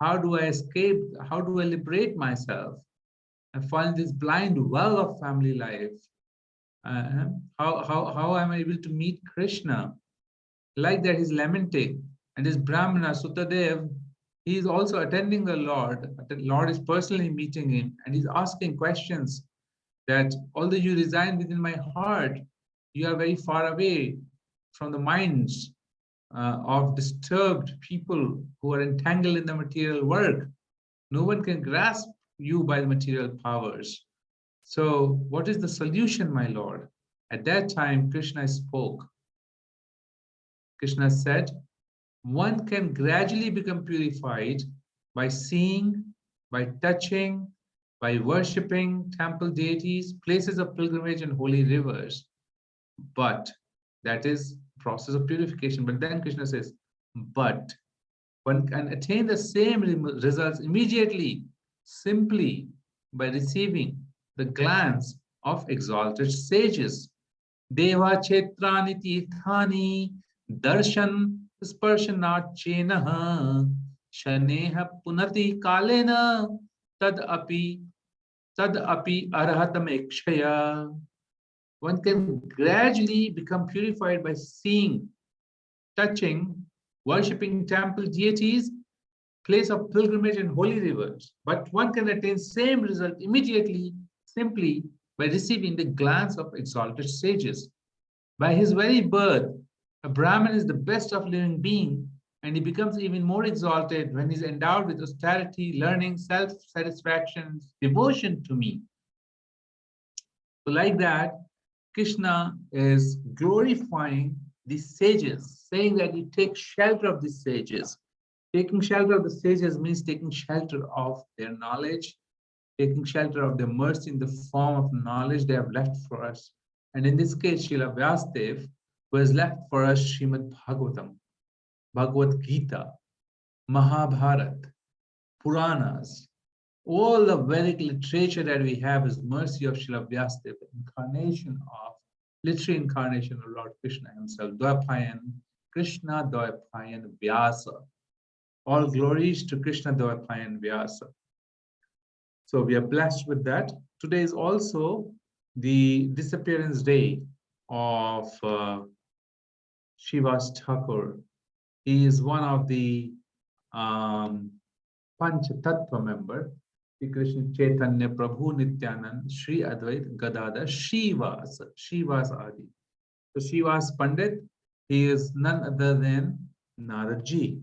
How do I escape? How do I liberate myself? I fall in this blind well of family life. How am I able to meet Krishna? Like that, he's lamenting. And this Brahmana, Sutadev, he is also attending the Lord. The Lord is personally meeting him, and he's asking questions that although you reside within my heart, you are very far away from the minds of disturbed people who are entangled in the material work. No one can grasp you by the material powers. So what is the solution, my Lord? At that time, Krishna spoke. Krishna said, one can gradually become purified by seeing, by touching, by worshipping temple deities, places of pilgrimage, and holy rivers. But that is process of purification. But then Krishna says, but one can attain the same results immediately, simply by receiving the glance of exalted sages. Deva chetrani tirthani darshan sparshanachena shaneha punati kalena tad api arhatam ekshaya. One can gradually become purified by seeing, touching, worshipping temple deities, place of pilgrimage, and holy rivers. But one can attain same result immediately, simply by receiving the glance of exalted sages. By his very birth, a Brahmin is the best of living being, and he becomes even more exalted when he is endowed with austerity, learning, self-satisfaction, devotion to me. So like that, Krishna is glorifying the sages, saying that you take shelter of the sages. Taking shelter of the sages means taking shelter of their knowledge, taking shelter of their mercy in the form of knowledge they have left for us. And in this case, Srila Vyasadeva, who has left for us Srimad Bhagavatam, Bhagavad Gita, Mahabharata, Puranas, all the Vedic literature that we have is mercy of Srila Vyasadeva, incarnation of, literary incarnation of Lord Krishna himself, Dvaipayan, Krishna Dvaipayan Vyasa. All glories to Krishna Dvaipayan Vyasa. So we are blessed with that. Today is also the disappearance day of Srivas Thakur. He is one of the Pancha Tattva member, Sri Krishna Chaitanya Prabhu Nityanand, Sri Advait Gadadhar Srivas Adi. So Srivas Pandit He is none other than Naradji.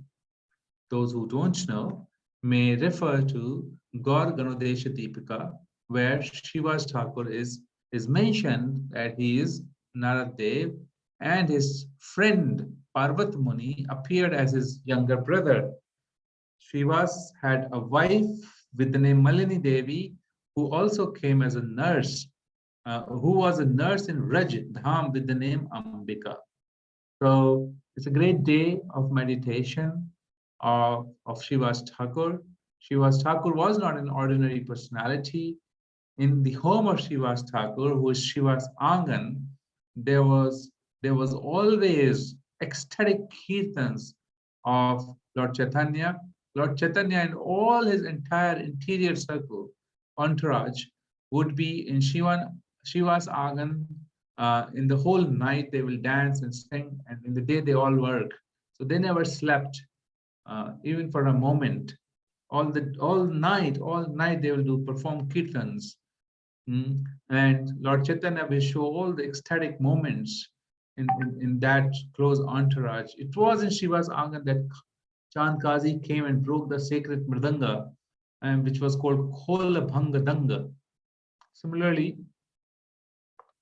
Those who don't know may refer to Gaur Ganodesha Deepika, where Srivas Thakur is mentioned that he is Narad Dev, and his friend Parvat Muni appeared as his younger brother. Srivas had a wife with the name Malini Devi, who also came as a nurse, who was a nurse in Raj Dham with the name Ambika. So it's a great day of meditation of Srivas Thakur. Srivas Thakur was not an ordinary personality. In the home of Srivas Thakur, who is Srivas Angan, there was always ecstatic kirtans of Lord Chaitanya. Lord Chaitanya and all his entire interior circle, entourage, would be in Srivas Angan. In the whole night they will dance and sing, and in the day they all work. So they never slept, even for a moment. All night they will perform kirtans. And Lord Chaitanya will show all the ecstatic moments in that close entourage. It was in Shiva's Angan that Chand Kazi came and broke the sacred mridanga, which was called Khola Bhanga Danga. Similarly,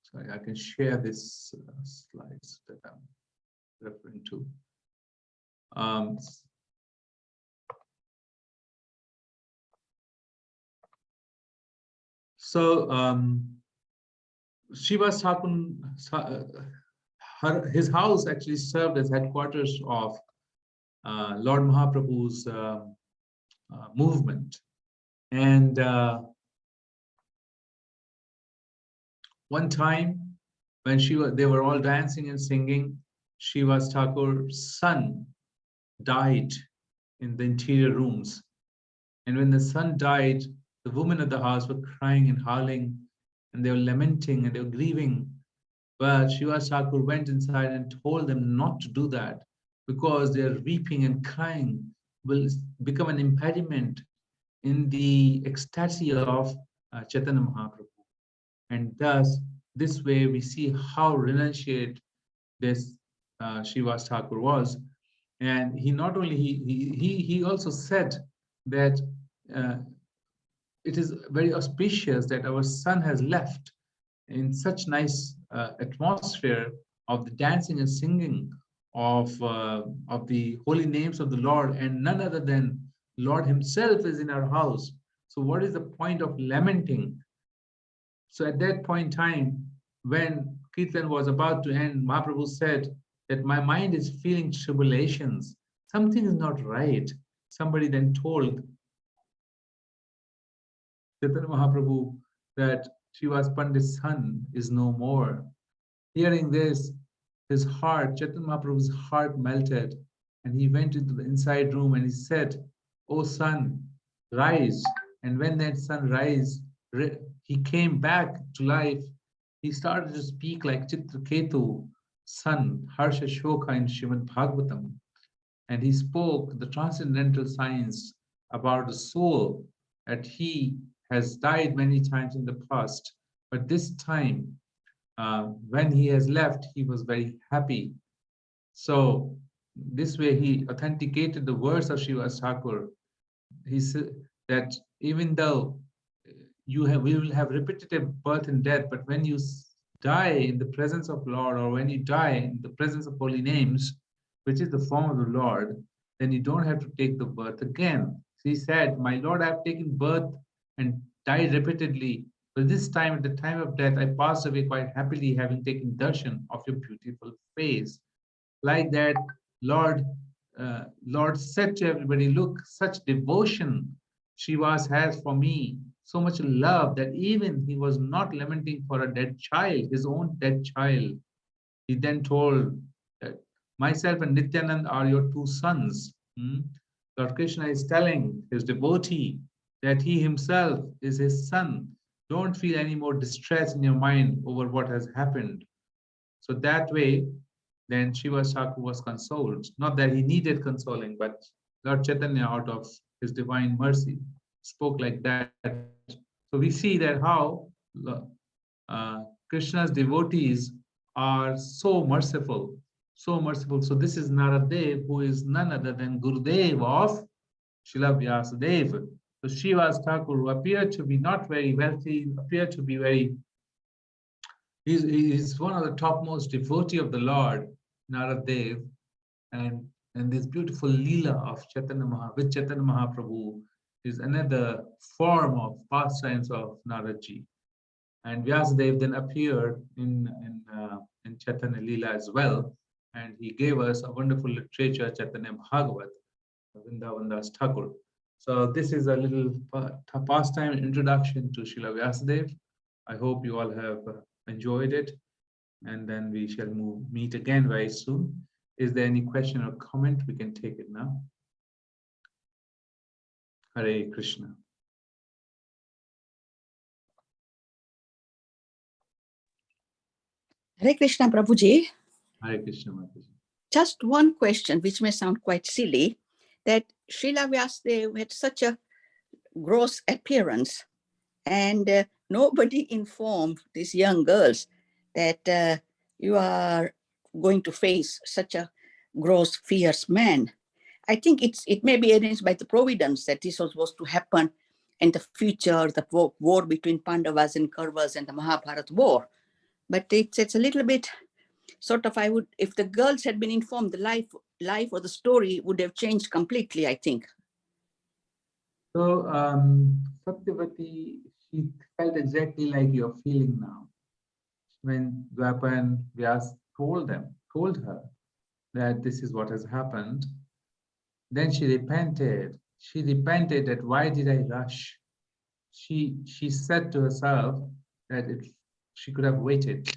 sorry, I can share this slides that I'm referring to. Shiva's his house actually served as headquarters of Lord Mahaprabhu's movement. And one time when they were all dancing and singing, Shiva's Thakur's son died in the interior rooms. And when the son died, the women of the house were crying and howling, and they were lamenting and they were grieving. But Srivas Thakur went inside and told them not to do that, because their weeping and crying will become an impediment in the ecstasy of Chaitanya Mahaprabhu. And thus, this way we see how renunciate this Srivas Thakur was. And he not only, he also said that it is very auspicious that our son has left in such nice atmosphere of the dancing and singing of the holy names of the Lord, and none other than Lord himself is in our house. So what is the point of lamenting? So at that point in time, when Kirtan was about to end, Mahaprabhu said that my mind is feeling tribulations. Something is not right. Somebody then told Chaitanya Mahaprabhu that Srivas Pandit's son is no more. Hearing this, his heart, Chaitanya Mahaprabhu's heart melted, and he went into the inside room and he said, "Oh son, rise." And when that son rise, he came back to life. He started to speak like Chitraketu, son, Harsha Shoka in Srimad Bhagavatam. And he spoke the transcendental science about the soul, that he has died many times in the past, but this time, when he has left, he was very happy. So this way he authenticated the words of Srivas Thakur. He said that even though we will have repetitive birth and death, but when you die in the presence of Lord, or when you die in the presence of holy names, which is the form of the Lord, then you don't have to take the birth again. He said, "My Lord, I have taken birth and died repeatedly, but this time, at the time of death, I passed away quite happily, having taken darshan of your beautiful face." Like that, Lord said to everybody, "Look, such devotion Srivas has for me, so much love, that even he was not lamenting for a dead child, his own dead child." He then told that myself and Nityanand are your two sons. Lord Krishna is telling his devotee that he himself is his son. Don't feel any more distress in your mind over what has happened. So that way, then Srivas Thakur was consoled. Not that he needed consoling, but Lord Chaitanya, out of his divine mercy, spoke like that. So we see that how Krishna's devotees are so merciful. so merciful. So this is Naradev, who is none other than Gurudev of Srila Vyasadeva. So Srivas Thakur, who appeared to be not very wealthy, appeared to be very, he's one of the topmost devotee of the Lord, Naradev, and this beautiful Leela of Chaitanya with Chaitanya Mahaprabhu is another form of pastimes of Naraji. And Vyasadeva then appeared in Chaitanya Leela as well, and he gave us a wonderful literature, Chaitanya Bhagavat, Vrindavandas Thakur. So this is a little pastime introduction to Srila Vyasadeva. I hope you all have enjoyed it, and then we shall meet again very soon. Is there any question or comment? We can take it now. Hare Krishna. Hare Krishna, Prabhuji. Hare Krishna, Mataji. Just one question, which may sound quite silly, that Srila Vyasadeva had such a gross appearance, and nobody informed these young girls that you are going to face such a gross, fierce man. I think it may be arranged by the providence that this was supposed to happen in the future, the war between Pandavas and Kauravas and the Mahabharata war. But it's a little bit sort of, if the girls had been informed, the life or the story would have changed completely, I think. So Satyavati, she felt exactly like you're feeling now. When Vyas told her that this is what has happened, then she repented. She repented that why did I rush? She said to herself that she could have waited,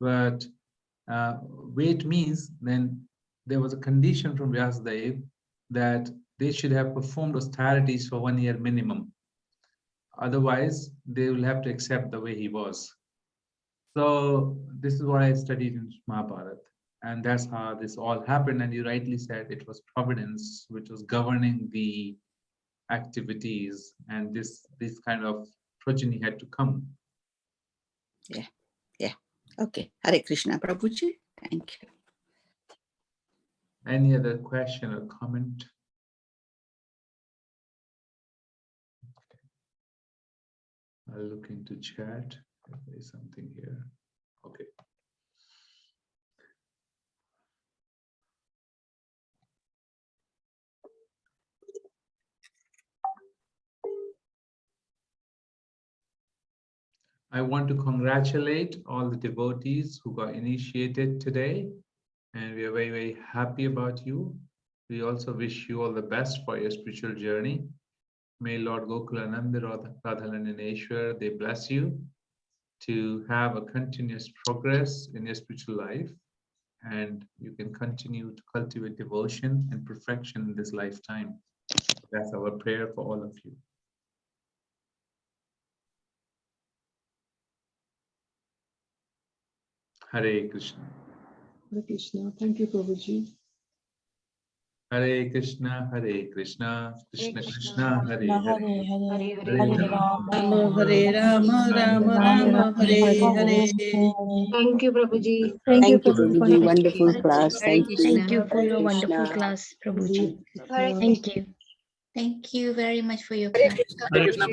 but wait means then there was a condition from Vyasadeva that they should have performed austerities for 1 year minimum. Otherwise, they will have to accept the way he was. So this is what I studied in Mahabharata. And that's how this all happened. And you rightly said it was providence which was governing the activities, and this kind of progeny had to come. Yeah. Okay. Hare Krishna, Prabhuji. Thank you. Any other question or comment? I'll look into chat if there is something here. Okay. I want to congratulate all the devotees who got initiated today, and we are very, very happy about you. We also wish you all the best for your spiritual journey. May Lord Gokulananda Radhalananeshwar, they bless you to have a continuous progress in your spiritual life, and you can continue to cultivate devotion and perfection in this lifetime. That's our prayer for all of you. Hare Krishna. Hare Krishna. Thank you, Prabhuji. Hare Krishna, Krishna Krishna, Hare Hare. Hare Rama, Hare Rama, Rama Rama, Hare Hare. Thank you, Prabhuji. Thank you, Prabhuji. Wonderful class. Hare Thank you. Thank you for Hare your wonderful Krishna. class, Prabhuji. Hare Thank you. Thank you very much for your Hare class. Krishna. Hare Krishna.